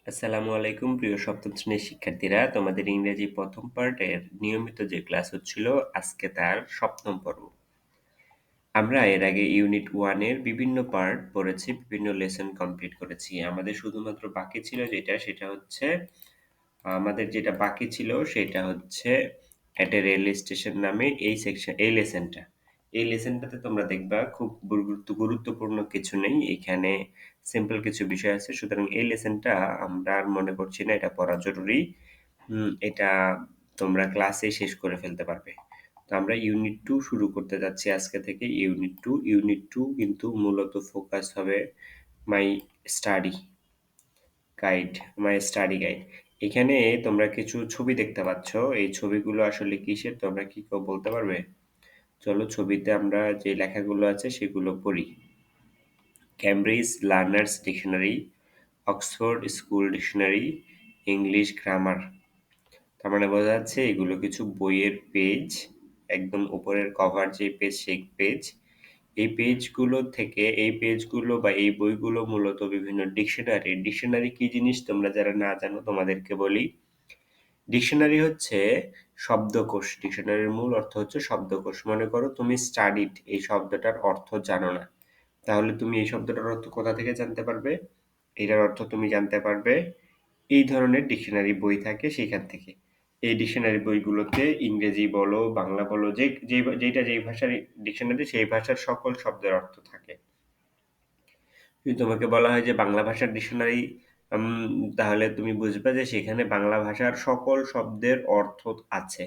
আসসালামু আলাইকুম প্রিয় সপ্তম শ্রেণীর শিক্ষার্থীরা, তোমাদের ইংরেজি প্রথম পার্টের নিয়মিত যে ক্লাস হচ্ছিল আজকে তার সপ্তম পর্ব। আমরা এর আগে ইউনিট 1 এর বিভিন্ন পার্ট পড়েছি, বিভিন্ন লেসন কমপ্লিট করেছি। আমাদের শুধুমাত্র বাকি ছিল সেটা হচ্ছে এট এ রেল স্টেশন নামে এই লেসনটা। এই লেসনটাতে তোমরা দেখবা খুব গুরুত্বপূর্ণ কিছু নেই, এখানে সিম্পল কিছু বিষয় আছে। সুতরাং এই লেসনটা আমরা আর মনে করছি না এটা পড়া জরুরি। এটা তোমরা ক্লাসে শেষ করে ফেলতে পারবে। তো আমরা ইউনিট 2 শুরু করতে যাচ্ছি আজকে থেকে। ইউনিট 2 কিন্তু মূলত ফোকাস হবে my study guide my study guide. এখানে তোমরা কিছু ছবি দেখতে পাচ্ছ। এই ছবিগুলো আসলে কিসের তোমরা কি কেউ বলতে পারবে? চলো ছবিতে আমরা যে লেখাগুলো আছে সেগুলো পড়ি। Cambridge learners dictionary, Oxford school dictionary, English grammar. তার মানে বোঝা যাচ্ছে এগুলো কিছু বইয়ের পেজ। একদম উপরের কভার যে পেজ সেই পেজ। এই পেজগুলো বা এই বইগুলো মূলত বিভিন্ন ডিকশনারি কি জিনিস তোমরা যারা না জানো তোমাদেরকে বলি। ডিকশনারি হচ্ছে শব্দকোষ। ডিকশনারির মূল অর্থ হচ্ছে শব্দকোষ। মনে করো তুমি স্টাডিড এই শব্দটার অর্থ জানো না, তাহলে তুমি এই শব্দটার অর্থ কোথা থেকে জানতে পারবে? এটার অর্থ তুমি জানতে পারবে এই ধরনের ডিকশনারি বই থাকে সেখান থেকে। এই ডিকশনারি বইগুলোতে ইংরেজি বলো বাংলা বলো যেই ভাষার ডিকশনারি সেই ভাষার সকল শব্দের অর্থ থাকে। যদি তোমাকে বলা হয় যে বাংলা ভাষার ডিকশনারি, তাহলে তুমি বুঝবে যে সেখানে বাংলা ভাষার সকল শব্দের অর্থ আছে।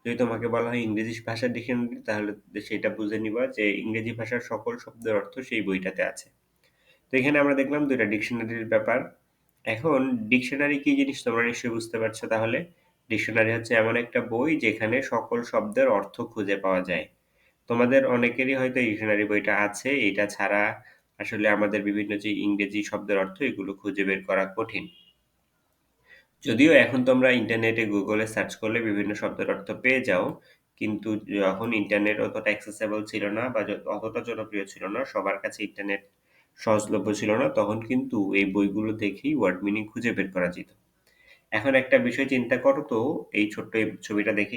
যদি তোমাকে বলা হয় ইংরেজি ভাষার ডিকশনারি, তাহলে সেটা বুঝে নিবা যে ইংরেজি ভাষার সকল শব্দের অর্থ সেই বইটাতে আছে। তো এখানে আমরা দেখলাম দুইটা ডিকশনারির ব্যাপার। এখন ডিকশনারি কি জিনিস তোমরা নিশ্চয়ই বুঝতে পারছো। তাহলে ডিকশনারি হচ্ছে এমন একটা বই যেখানে সকল শব্দের অর্থ খুঁজে পাওয়া যায়। তোমাদের অনেকেরই হয়তো এই ডিকশনারি বইটা আছে। এটা ছাড়া আসলে আমাদের বিভিন্ন যে ইংরেজি শব্দের অর্থ এগুলো খুঁজে বের করা কঠিন। যদিও এখন তোমরা ইন্টারনেটে গুগলে সার্চ করলে বিভিন্ন শব্দের অর্থ পেয়ে যাও, কিন্তু যখন ইন্টারনেট অতটা অ্যাক্সেসেবল ছিল না বা অতটা জনপ্রিয় ছিল না, সবার কাছে ইন্টারনেট সহজলভ্য ছিল না, তখন কিন্তু এই বইগুলো দেখেই ওয়ার্ড মিনিং খুঁজে বের করা যেত। এখন একটা বিষয় চিন্তা করো তো, এই ছোট্ট এই ছবিটা দেখে,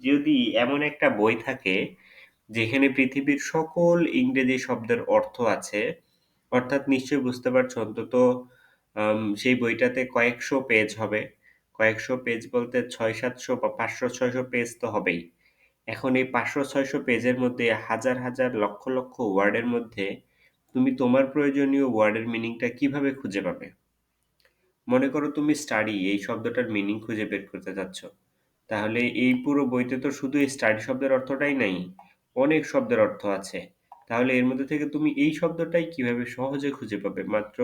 যদি এমন একটা বই থাকে যেখানে পৃথিবীর সকল ইংরেজি শব্দের অর্থ আছে, অর্থাৎ নিশ্চয়ই বুঝতে পারছো অন্তত সেই বইটাতে কয়েকশো পেজ হবে। কয়েকশো পেজ বলতে 600-700 বা 500-600 পেজ তো হবেই। এখন এই 500-600 পেজের মধ্যে হাজার হাজার লক্ষ লক্ষ ওয়ার্ডের মধ্যে তুমি তোমার প্রয়োজনীয় ওয়ার্ডের মিনিংটা কিভাবে খুঁজে পাবে? মনে করো তুমি স্টাডি এই শব্দটার মিনিং খুঁজে বের করতে চাচ্ছ, তাহলে এই পুরো বইতে তো শুধু এই স্টাডি শব্দের অর্থটাই নাই, অনেক শব্দের অর্থ আছে। তাহলে এর মধ্যে থেকে তুমি এই শব্দটাই কিভাবে সহজে খুঁজে পাবে মাত্র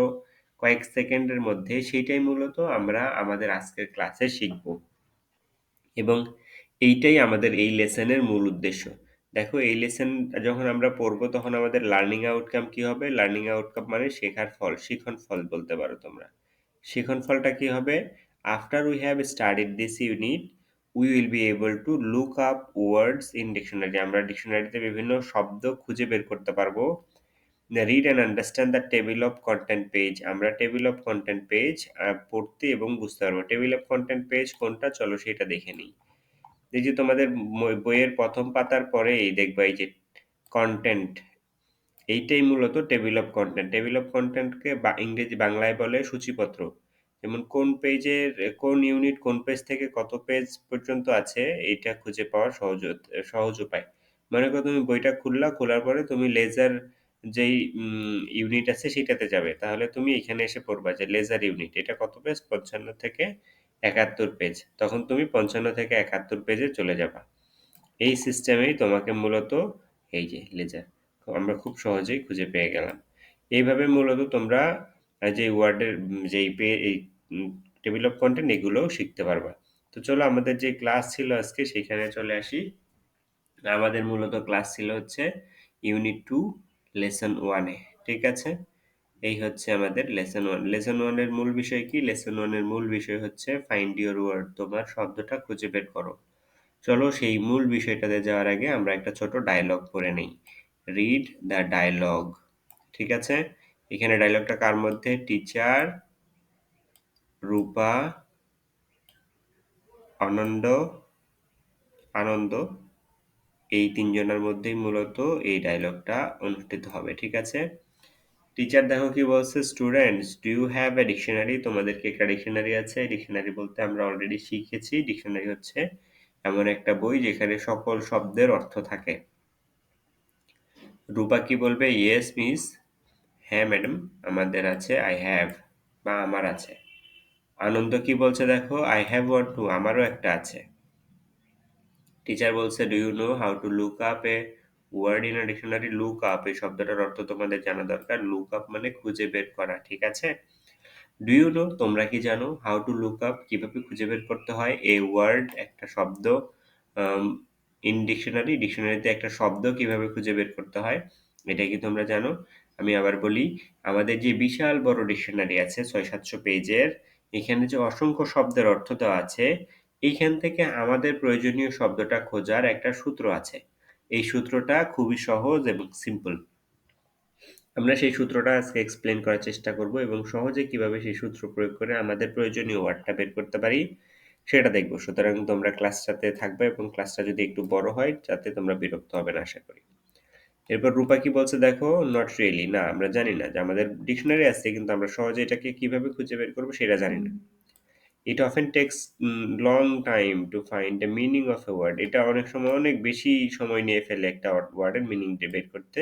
কয়েক সেকেন্ডের মধ্যে? সেইটাই মূলত আমরা আমাদের আজকের ক্লাসে শিখব, এবং এইটাই আমাদের এই লেসনের মূল উদ্দেশ্য। দেখো এই লেসন যখন আমরা পড়বো তখন আমাদের লার্নিং আউটকাম কি হবে? লার্নিং আউটকাম মানে শেখার ফল, শিখন ফল বলতে পারো তোমরা। শিখন ফলটা কি হবে? After we have studied this unit, we will be able to look up words in dictionary. আমরা ডিকশনারিতে বিভিন্ন শব্দ খুঁজে বের করতে পারবো। Read and understand the table of content page. আমরা টেবিল অফ কন্টেন্ট পেজ পড়তে এবং বুঝতে পারবো। টেবিল অফ কন্টেন্ট পেজ কোনটা, চলো সেটা দেখে নিই। এই যে তোমাদের বইয়ের প্রথম পাতার পরেই দেখবা এই যে কন্টেন্ট, এইটাই মূলত table of content. Table of কন্টেন্টকে ইংরেজি বাংলায় বলে সূচিপত্র। যেমন কোন পেজের কোন ইউনিট কোন পেজ থেকে কত পেজ পর্যন্ত আছে এটা খুঁজে পাওয়ার সহজ উপায়। মনে করো তুমি বইটা খোলার পরে তুমি লেজার যেই ইউনিট আছে সেটাতে যাবে, তাহলে তুমি এখানে এসে পড়বা যে লেজার ইউনিট এটা কত পেজ, 55 থেকে 71 পেজ। তখন তুমি 55 থেকে 71 পেজে চলে যাবা। এই সিস্টেমেই তোমাকে মূলত এই যে লেজার আমরা খুব সহজেই খুঁজে পেয়ে গেলাম। এইভাবে মূলত তোমরা যে ওয়ার্ডের যেই পে এই টেবিল অফ কন্টেন্ট এগুলোও শিখতে পারবা। তো চলো আমাদের যে ক্লাস ছিল আজকে সেখানে চলে আসি। আমাদের মূলত ক্লাস ছিল হচ্ছে ইউনিট 2 লেসন 1 এ। ঠিক আছে? এই হচ্ছে আমাদের লেসন 1। লেসন 1 এর মূল বিষয় কি? লেসন 1 এর মূল বিষয় হচ্ছে ফাইন্ড ইওর ওয়ার্ড। তোমার শব্দটা খুঁজে বের করো। চলো সেই মূল বিষয়টাতে যাওয়ার আগে আমরা একটা ছোট ডায়লগ পড়ে নেই। Read the dialogue. ঠিক আছে? এখানে ডায়লগটা কার মধ্যে? টিচার রূপা, আনন্দ, আনন্দ এই ৩ জনের মধ্যেই মূলত এই ডায়ালগটা অনুষ্ঠিত হবে। ঠিক আছে? টিচার দেখো কি বলছে, students do you have a dictionary? তোমাদের কি একটা ডিকশনারি আছে? ডিকশনারি বলতে আমরা অলরেডি শিখেছি, ডিকশনারি হচ্ছে এমন একটা বই যেখানে সকল শব্দের অর্থ থাকে। রূপা কি বলবে? Yes miss. হ্যাঁ ম্যাডাম, আমাদের আছে, আই হ্যাভ বা আমার আছে। আনন্দ কি বলছে দেখো, আই হ্যাভ ওয়ান টু, আমারও একটা আছে। টিচার বলছে do you know how to look up a word in a dictionary? Look up এই শব্দটার অর্থ তোমাদের জানা দরকার। লুক আপ মানে খুঁজে বের করা। ঠিক আছে? ডু ইউ নো, তোমরা কি জানো, হাউ টু লুক আপ কিভাবে খুঁজে বের করতে হয় এ ওয়ার্ড একটা শব্দ ইন ডিকশনারি? ডিকশনারিতে একটা শব্দ কিভাবে খুঁজে বের করতে হয় এটা কি তোমরা জানো? আমি আবার বলি, আমাদের যে বিশাল বড় ডিকশনারি আছে ৬০০-৭০০ পেজের, এখানে যে অসংখ্য শব্দের অর্থ দেওয়া আছে, এইখান থেকে আমাদের প্রয়োজনীয় শব্দটা খোঁজার একটা সূত্র আছে। এই সূত্রটা খুবই সহজ এবং সিম্পল। আমরা সেই সূত্রটা আজকে এক্সপ্লেন করার চেষ্টা করব এবং সহজে কিভাবে সেই সূত্র প্রয়োগ করে আমাদের প্রয়োজনীয় ওয়ার্ডটা বের করতে পারি সেটা দেখব। সুতরাং তোমরা ক্লাসটাতে থাকবে এবং ক্লাসটা যদি একটু বড় হয় যাতে তোমরা বিরক্ত হবে না আশা করি। এরপর রূপা কি বলছে দেখো, নট রিয়েলি, না আমরা জানি না যে আমাদের ডিকশনারি আছে কিন্তু আমরা সহজে এটাকে কিভাবে খুঁজে বের করবো সেটা জানি না। It often takes long time to find the meaning of a word. এটা অনেক সময় অনেক বেশি সময় নিয়ে ফেলে একটা ওয়ার্ডের মিনিং বের করতে।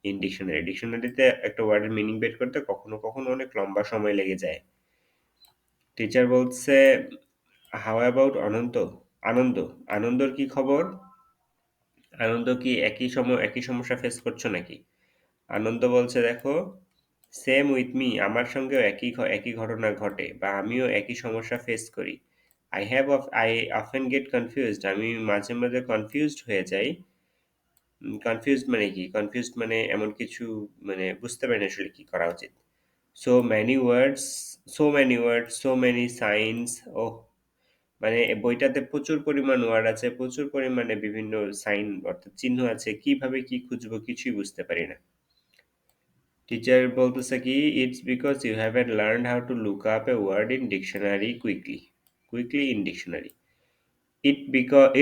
ইন ডিকশনারি, ডিকশনারিতে একটা ওয়ার্ডের মিনিং বের করতে কখনো কখনো অনেক লম্বা সময় লেগে যায়। টিচার বলছে হাউ অ্যাবাউট অনন্ত? আনন্দ, আনন্দর কি খবর? আনন্দ কি একই সমস্যা ফেস করছো নাকি? আনন্দ বলছে দেখো, সেম উইথ মি, আমার সঙ্গেও একই ঘটনা ঘটে বা আমিও একই সমস্যা ফেস করি। আই অফেন গেট কনফিউজড, আমি মাঝে মাঝে কনফিউজড হয়ে যাই। কনফিউজড মানে কি? কনফিউজড মানে এমন কিছু, মানে বুঝতে পারি না আসলে কি করা উচিত। So many words, so many science. Oh, মানে বইটাতে প্রচুর পরিমাণ ওয়ার্ড আছে, প্রচুর পরিমাণে বিভিন্ন সাইন অর্থাৎ চিহ্ন আছে, কিভাবে কি খুঁজবো কিছুই বুঝতে পারি না। টিচার বলতেছে কি, it's because you haven't learned how to look up a word in dictionary quickly in dictionary.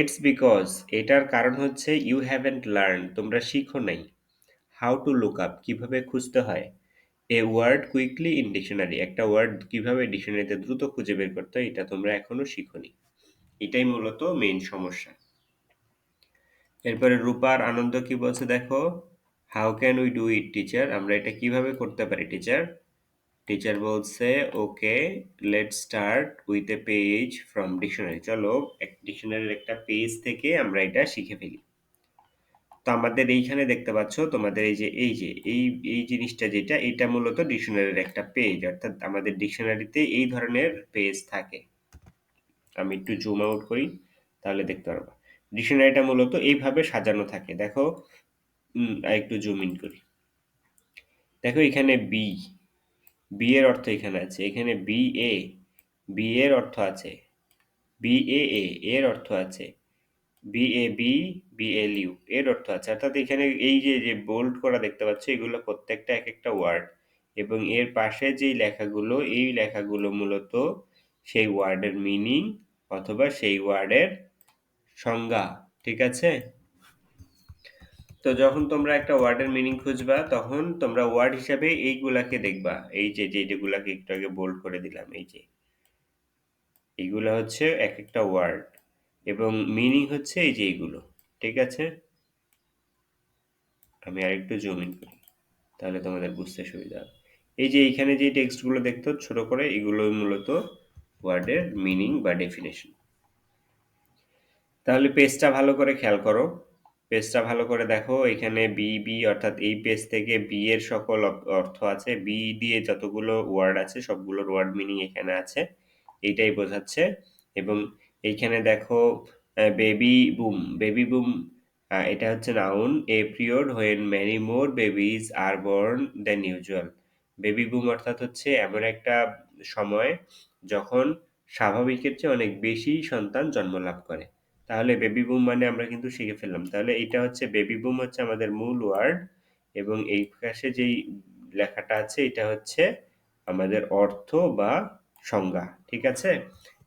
It's because, এটার কারণ হচ্ছে ইউ হ্যাভেন্ট লার্ন, তোমরা শিখো নাই, হাউ টু লুক আপ কিভাবে খুঁজতে হয়, a word quickly in dictionary একটা ওয়ার্ড কিভাবে ডিকশনারিতে দ্রুত খুঁজে বের করতে হয় এটা তোমরা এখনো শিখোনি। এটাই মূলত মেইন সমস্যা। এরপরে রূপার আনন্দ কি বলছে দেখো, how can we do it teacher? আমরা এটা কিভাবে করতে পারি টিচার? টিচার বলছে okay, let's start with a page from dictionary. চলো এক ডিকশনারির একটা পেজ থেকে আমরা এটা শিখে ফেলি। তো আমাদের এইখানে দেখতে পাচ্ছ তোমাদের এই জিনিসটা যেটা, এটা মূলত ডিকশনারির একটা পেজ, অর্থাৎ আমাদের ডিকশনারিতে এই ধরনের পেজ থাকে। আমি একটু জুম আউট করি তাহলে দেখতে পারবো। ডিকশনারিটা মূলত এইভাবে সাজানো থাকে দেখো। আর একটু জুম ইন করি। দেখো এখানে বি এর অর্থ এখানে আছে, এখানে বি এর অর্থ আছে, বিএএ এর অর্থ আছে, বিএবি, বিএলইউ এর অর্থ আছে। অর্থাৎ এখানে এই যে বোল্ড করা দেখতে পাচ্ছ এগুলো প্রত্যেকটা এক একটা ওয়ার্ড এবং এর পাশে যেই লেখাগুলো এই লেখাগুলো মূলত সেই ওয়ার্ডের মিনিং অথবা সেই ওয়ার্ডের সংজ্ঞা। ঠিক আছে? তো যখন তোমরা একটা ওয়ার্ডের মিনিং খুঁজবা তখন তোমরা ওয়ার্ড হিসাবে এইগুলাকে দেখবা। যেগুলাকে একটু আগে বোল্ড করে দিলাম, এইগুলা হচ্ছে এক একটা ওয়ার্ড এবং মিনিং হচ্ছে এই যে এইগুলো। ঠিক আছে? আমি আরেকটু জুম ইন করি তাহলে তোমাদের বুঝতে সুবিধা হবে। এই যে এইখানে যে টেক্সটগুলো দেখতো ছোট করে, এগুলোই মূলত ওয়ার্ডের মিনিং বা ডেফিনেশন। তাহলে পেজটা ভালো করে খেয়াল করো, পেজটা ভালো করে দেখো। এখানে অর্থাৎ এই পেজ থেকে বি এর সকল অর্থ আছে, বি দিয়ে যতগুলো ওয়ার্ড আছে সবগুলোর ওয়ার্ড মিনিং এখানে আছে, এইটাই বোঝাচ্ছে। এবং এইখানে দেখো বেবি বুম, এটা হচ্ছে noun, a period when many more babies are born than usual. Baby boom অর্থাৎ হচ্ছে এমন একটা সময় যখন স্বাভাবিকের চেয়ে অনেক বেশি সন্তান জন্ম লাভ করে। তাহলে বেবি বুম মানে আমরা কিন্তু শিখে ফেললাম। তাহলে এটা হচ্ছে বেবি বুম হচ্ছে আমাদের মূল ওয়ার্ড এবং এই পাশে যেই লেখাটা আছে এটা হচ্ছে আমাদের অর্থ বা সংজ্ঞা। ঠিক আছে?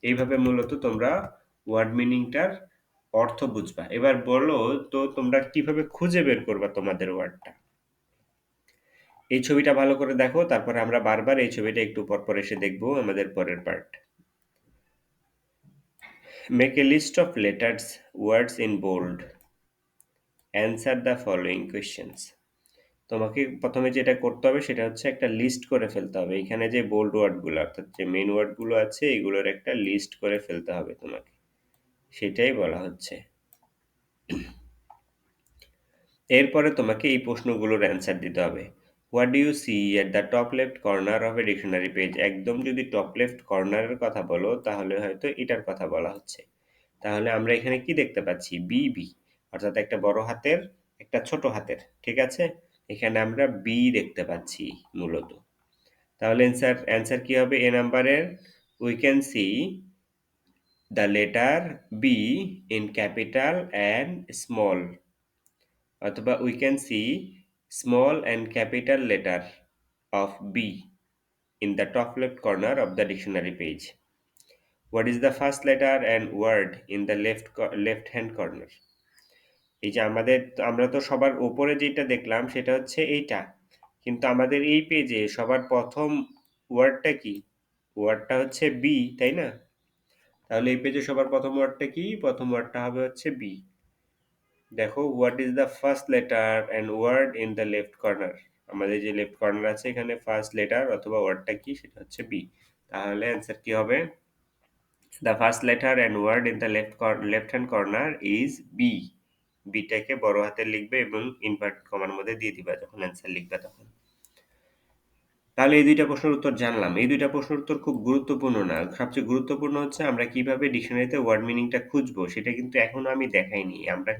এইভাবে মূলত তোমরা ওয়ার্ড মিনিংটার অর্থ বুঝবা। এবার বলো তো তোমরা কিভাবে খুঁজে বের করবা তোমাদের ওয়ার্ডটা? এই ছবিটা ভালো করে দেখো, তারপরে আমরা বারবার এই ছবিটা একটু পরপর এসে দেখব আমাদের পরের part. Make a list of letters, words in bold. Answer the following questions. তোমাকে প্রথমে যেটা করতে হবে সেটা হচ্ছে একটা লিস্ট করে ফেলতে হবে। এখানে যে বোল্ড ওয়ার্ডগুলো অর্থাৎ যে মেইন ওয়ার্ডগুলো আছে এগুলোর একটা লিস্ট করে ফেলতে হবে তোমাকে। সেটাই বলা হচ্ছে। এরপরে তোমাকে এই প্রশ্নগুলোর অ্যান্সার দিতে হবে। What do you see at the top left corner of a dictionary page? একদম যদি টপ লেফট কর্নারের কথা বলো তাহলে হয়তো এটার কথা বলা হচ্ছে। তাহলে আমরা এখানে কি দেখতে পাচ্ছি? বি অর্থাৎ একটা বড় হাতের, একটা ছোট হাতের। ঠিক আছে? এখানে আমরা বি দেখতে পাচ্ছি মূলত। তাহলে অ্যান্সার কি হবে এ নাম্বারের? We can see the letter B in capital and small, অথবা we can see small and capital letter of B in the top left corner of the dictionary page. What is the first letter and word in the left hand corner? এই যে আমরা তো সবার উপরে যেটা দেখলাম সেটা হচ্ছে এইটা, কিন্তু আমাদের এই পেজে সবার প্রথম ওয়ার্ডটা কি? ওয়ার্ডটা হচ্ছে বি, তাই না? তাহলে এই পেজে সবার প্রথম ওয়ার্ডটা কি? প্রথম ওয়ার্ডটা হবে হচ্ছে বি। দেখো, what is the first letter and word in the left corner? আমাদের যে লেফট কর্নার আছে এখানে ফার্স্ট লেটার অথবা ওয়ার্ডটা কি সেটা হচ্ছে বি। তাহলে অ্যান্সার কি হবে? The first letter and word in the left hand corner is B. বিটাকে বড় হাতে লিখবে এবং ইনভার্টেড কমার মধ্যে দিয়ে দিবা যখন অ্যান্সার লিখবে তখন। তাহলে এই দুইটা প্রশ্নের উত্তর জানলাম। এই দুইটা প্রশ্নের উত্তর খুব গুরুত্বপূর্ণ না। সবচেয়ে গুরুত্বপূর্ণ হচ্ছে আমরা কিভাবে ডিকশনারিতে ওয়ার্ড মিনিংটা খুঁজবো সেটা কিন্তু এখনো আমি দেখাইনি। আমরা